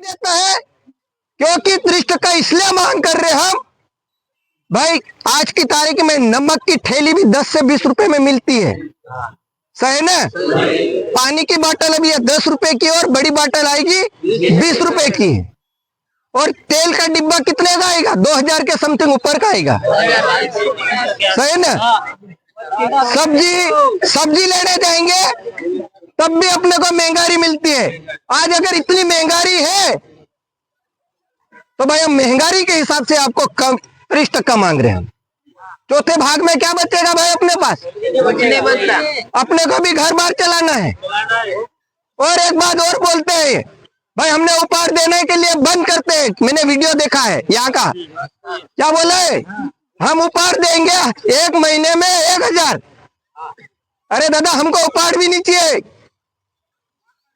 देता है क्योंकि 30 टका इसलिए मांग कर रहे हम भाई, आज की तारीख में नमक की थैली भी 10 से 20 रुपए में मिलती है, सही ना। पानी की बोतल अभी 10 रुपए की और बड़ी बोतल आएगी 20 रुपए की, और तेल का डिब्बा कितने का आएगा? 2000 के समथिंग ऊपर का आएगा, सही ना। सब्जी लेने जाएंगे तब भी अपने को महंगाई मिलती है। आज अगर इतनी महंगाई है तो भाई हम महंगाई के हिसाब से आपको कम 30 टका मांग रहे हैं। चौथे भाग में क्या बचेगा भाई अपने पास? अपने को भी घर बार चलाना है। और एक बात और बोलते हैं भाई, हमने उपहार देने के लिए बंद करते हैं। मैंने वीडियो देखा है यहाँ का, क्या बोला है? हम उपहार देंगे 1 महीने में 1000। अरे दादा, हमको उपहार भी नहीं चाहिए,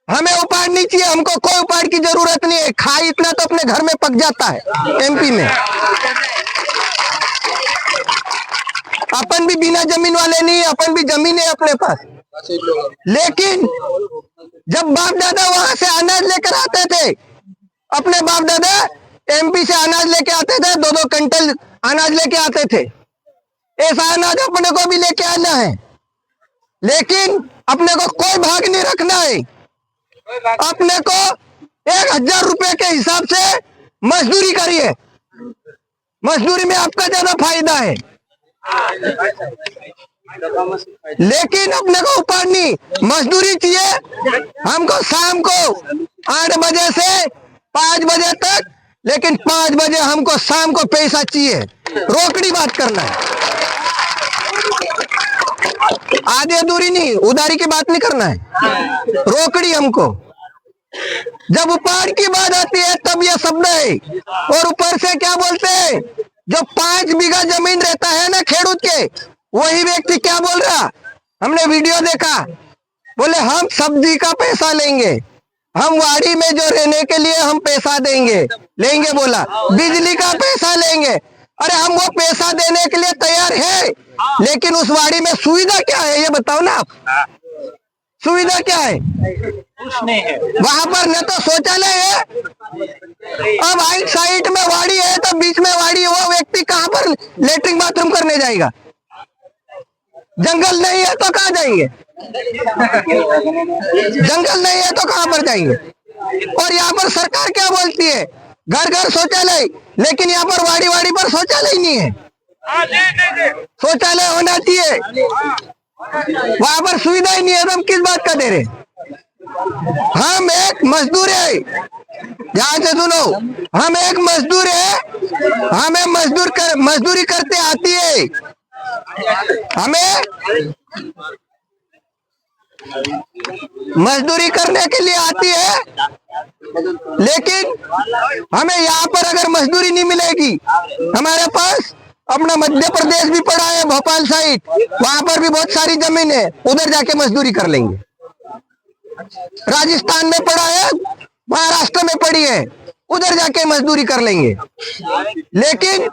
हमें उपहार नहीं चाहिए, हमको कोई उपहार की जरूरत नहीं है। खाई इतना तो अपने घर में पक जाता है एमपी में। अपन भी बिना जमीन वाले नहीं, अपन भी जमीन है अपने पास। लेकिन जब बाप दादा वहां से अनाज लेकर आते थे, अपने बाप दादा एमपी से अनाज लेके आते थे, 2-2 क्विंटल अनाज लेके आते थे। ऐसा अनाज अपने को भी लेके आना है, लेकिन अपने को कोई भाग नहीं रखना है। अपने को 1000 रुपए के हिसाब से मजदूरी करिए, मजदूरी में आपका ज्यादा फायदा है। लेकिन अपने को उपहार नहीं, मजदूरी चाहिए हमको शाम को 8 बजे से 5 बजे तक, लेकिन 5 बजे हमको शाम को पैसा चाहिए। रोकड़ी बात करना है, आधी अधूरी नहीं, उधारी की बात नहीं करना है, रोकड़ी हमको। जब उपहार की बात आती है तब यह शब्द है। और ऊपर से क्या बोलते हैं, जो 5 बीघा जमीन रहता है ना खेडूत के, वही व्यक्ति क्या बोल रहा, हमने वीडियो देखा, बोले हम सब्जी का पैसा लेंगे, हम वाड़ी में जो रहने के लिए हम पैसा लेंगे बोला, बिजली का पैसा लेंगे। अरे हम वो पैसा देने के लिए तैयार है, लेकिन उस वाड़ी में सुविधा क्या है ये बताओ ना आप। सुविधा क्या है? वहां पर न तो शौचालय है, अब आइट साइड में वाड़ी है तो बीच में वाड़ी है, वो व्यक्ति कहां पर लेटरिन बाथरूम करने जाएगा? जंगल नहीं है तो कहां जाएंगे? जंगल नहीं है तो कहां पर जाएंगे? और यहाँ पर सरकार क्या बोलती है, घर घर शौचालय, लेकिन यहाँ पर वाड़ी वाड़ी पर शौचालय नहीं है। शौचालय होना चाहिए, वहां पर सुविधा ही नहीं है, तो हम किस बात का दे रहे? हम एक मजदूर है, ध्यान से सुनो, हम एक मजदूर है, हमें मजदूरी करते आती है, हमें मजदूरी करने के लिए आती है। लेकिन हमें यहाँ पर अगर मजदूरी नहीं मिलेगी, हमारे पास अपना मध्य प्रदेश भी पड़ा है, भोपाल साइड, वहां पर भी बहुत सारी जमीन है, उधर जाके मजदूरी कर लेंगे। राजस्थान में पड़ा है, महाराष्ट्र में पड़ी है, उधर जाके मजदूरी कर लेंगे। लेकिन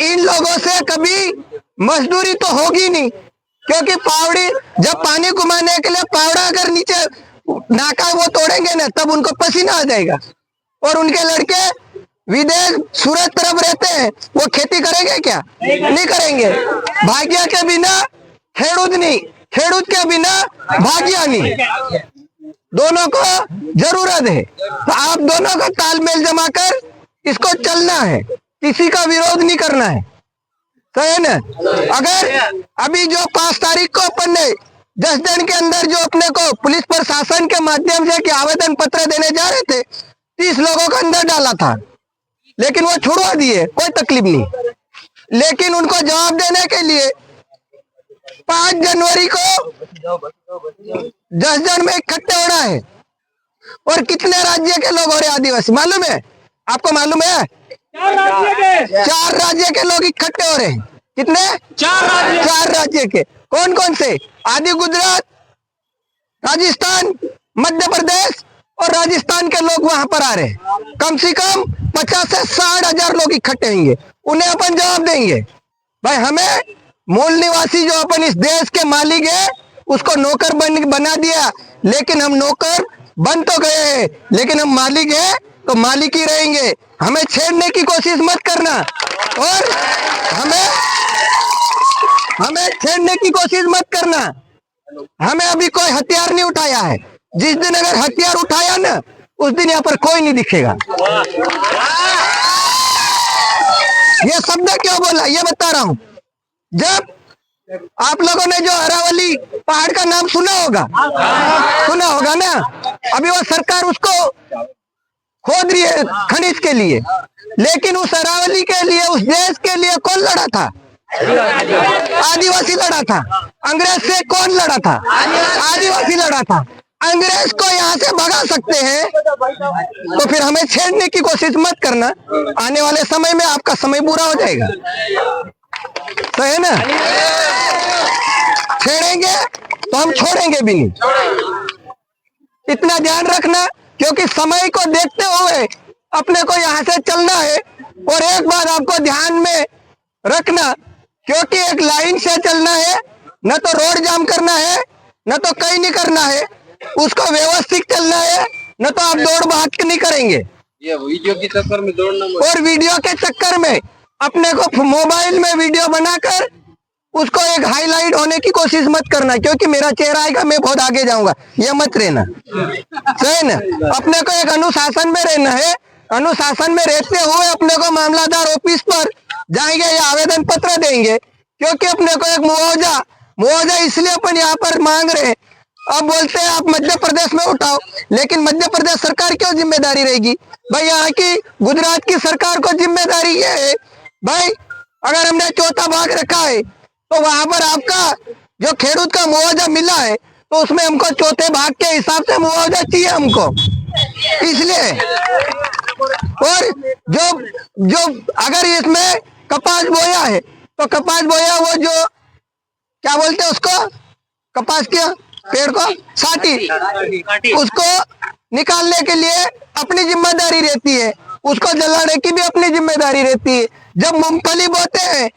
इन लोगों से कभी मजदूरी तो होगी नहीं, क्योंकि पावड़ी जब पानी घुमाने के लिए पावड़ा अगर नीचे नाका वो तोड़ेंगे ना, तब उनको पसीना आ जाएगा। और उनके लड़के विदेश सूरत तरफ रहते हैं, वो खेती करेंगे क्या? नहीं करेंगे। भाग्य के बिना खेडूत नहीं, खेडूत के बिना भाग्य नहीं, दोनों को जरूरत है। तो आप दोनों का तालमेल जमा कर इसको चलना है, किसी का विरोध नहीं करना है, सही है ना। अगर अभी जो 5 तारीख को अपन ने 10 दिन के अंदर जो अपने को पुलिस प्रशासन के माध्यम से कि आवेदन पत्र देने जा रहे थे, 30 लोगों को अंदर डाला था, लेकिन वो छुड़वा दिए, कोई तकलीफ नहीं। लेकिन उनको जवाब देने के लिए 5 जनवरी को 10 जन में इकट्ठे होना है। और कितने राज्य के लोग हो रहे आदिवासी मालूम है आपको? मालूम है 4 राज्य के लोग इकट्ठे हो रहे हैं। कितने? 4 राज्य के। कौन कौन से? आदि गुजरात, राजस्थान, मध्य प्रदेश और राजस्थान के लोग वहां पर आ रहे हैं। कम से कम 50 से 60 हजार लोग इकट्ठे होंगे, उन्हें अपन जवाब देंगे। भाई हमें मूल निवासी जो अपन इस देश के मालिक है उसको नौकर बना दिया, लेकिन हम नौकर बन तो गए हैं, लेकिन हम मालिक है तो मालिक ही रहेंगे। हमें छेड़ने की कोशिश मत करना, और हमें छेड़ने की कोशिश मत करना। हमें अभी कोई हथियार नहीं उठाया है। जिस दिन अगर हथियार उठाया ना, उस दिन यहाँ पर कोई नहीं दिखेगा। ये शब्द क्यों बोला ये बता रहा हूं। जब आप लोगों ने जो अरावली पहाड़ का नाम सुना होगा ना, अभी वो सरकार उसको खोद रही है खनिज के लिए, लेकिन उस अरावली के लिए, उस देश के लिए कौन लड़ा था? आदिवासी लड़ा था। अंग्रेज से कौन लड़ा था? आदिवासी लड़ा था। अंग्रेज को यहाँ से भगा सकते हैं, तो फिर हमें छेड़ने की कोशिश मत करना। आने वाले समय में आपका समय बुरा हो जाएगा, तो है ना। छेड़ेंगे तो हम छोड़ेंगे भी नहीं, इतना ध्यान रखना। क्योंकि समय को देखते हुए अपने को यहाँ से चलना है। और एक बात आपको ध्यान में रखना, क्योंकि एक लाइन से चलना है, न तो रोड जाम करना है, न तो कहीं नहीं करना है। उसको व्यवस्थित चलना है, न तो आप दौड़ भाग नहीं करेंगे। ये वीडियो के चक्कर में दौड़ना, और वीडियो के चक्कर में अपने को मोबाइल में वीडियो बनाकर उसको एक हाईलाइट होने की कोशिश मत करना, क्योंकि मेरा चेहरा आएगा, मैं बहुत आगे जाऊंगा, ये मत रहना। सही ना। अपने को एक अनुशासन में रहना है। अनुशासन में रहते हुए अपने को मामलादार ऑफिस पर जाएंगे या आवेदन पत्र देंगे, क्योंकि अपने को एक मुआवजा इसलिए अपन यहाँ पर मांग रहे हैं। अब बोलते हैं आप मध्य प्रदेश में उठाओ, लेकिन मध्य प्रदेश सरकार क्यों जिम्मेदारी रहेगी भाई? यहाँ की गुजरात की सरकार को जिम्मेदारी ये है भाई, अगर हमने चौथा भाग रखा है तो वहां पर आपका जो खेडूत का मुआवजा मिला है, तो उसमें हमको चौथे भाग के हिसाब से मुआवजा चाहिए हमको, इसलिए। और जो अगर इसमें कपास बोया है, तो कपास बोया वो जो क्या बोलते हैं उसको, कपास के पेड़ को साटी, उसको निकालने के लिए अपनी जिम्मेदारी रहती है, उसको जलाने की भी अपनी जिम्मेदारी रहती है। जब मूंगफली बोते हैं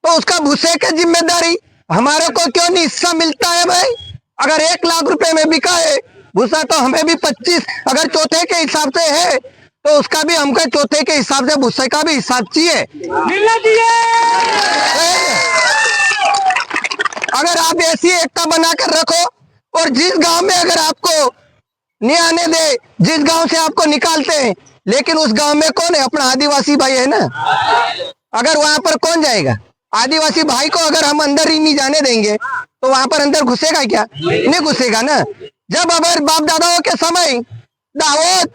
तो उसका भूसे की जिम्मेदारी हमारे को क्यों नहीं हिस्सा मिलता है भाई? अगर 1 लाख रुपए में बिका है भूसा, तो हमें भी 25, अगर चौथे के हिसाब से है तो उसका भी हमको चौथे के हिसाब से भूसे का भी हिसाब चाहिए, मिलना चाहिए। अगर आप ऐसी एकता बनाकर रखो, और जिस गांव में अगर आपको नहीं आने दे, जिस गांव से आपको निकालते हैं, लेकिन उस गांव में कौन है? अपना आदिवासी भाई है ना। अगर वहां पर कौन जाएगा? आदिवासी भाई को अगर हम अंदर ही नहीं जाने देंगे, तो वहां पर अंदर घुसेगा क्या? नहीं घुसेगा ना। जब अगर बाप दादाओं के समय दाहोद,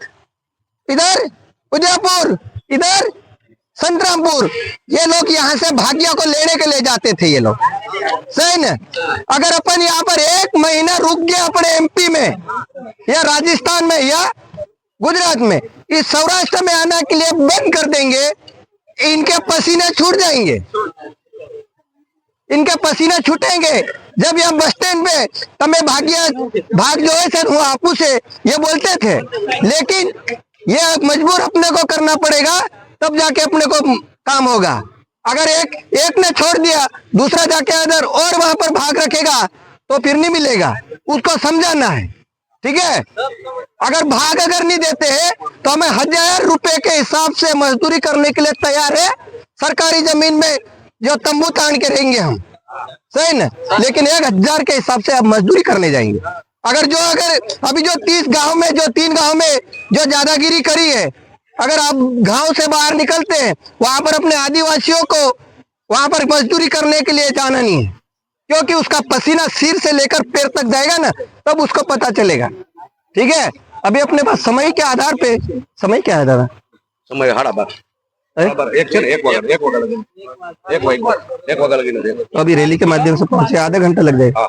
इधर उदयपुर, इधर संतरामपुर, ये लोग यहाँ से भाग्य को लेने के लिए जाते थे ये लोग, सही ना। अगर अपन यहाँ पर 1 महीना रुक गए अपने एमपी में या राजस्थान में या गुजरात में, इस सौराष्ट्र में आने के लिए बंद कर देंगे, इनके पसीने छूट जाएंगे, इनके पसीने छूटेंगे। जब यहाँ बस स्टैंड पे तमें भाग जो है सर वो आपू से ये बोलते थे, लेकिन ये मजबूर अपने को करना पड़ेगा, तब जाके अपने को काम होगा। अगर एक ने छोड़ दिया, दूसरा जाके अगर और वहां पर भाग रखेगा तो फिर नहीं मिलेगा। उसको समझाना है, ठीक है। अगर नहीं देते हैं तो हमें 1000 रुपए के हिसाब से मजदूरी करने के लिए तैयार है। सरकारी जमीन में जो तंबू तान के रहेंगे हम, सही ना, लेकिन 1000 के हिसाब से आप मजदूरी करने जाएंगे। अगर अभी जो 30 गांव में, जो 3 गांव में जो ज्यादागिरी करी है, अगर आप गांव से बाहर निकलते हैं, वहां पर अपने आदिवासियों को वहां पर मजदूरी करने के लिए जाना नहीं है, क्योंकि उसका पसीना सिर से लेकर पैर तक जाएगा ना, तब उसको पता चलेगा, ठीक है। अभी अपने पास समय के आधार पे, समय क्या है दादा? समय 12:30 एक वगैरह लगी। तो अभी रैली के माध्यम से पहुंचे, आधा घंटा लग जाएगा।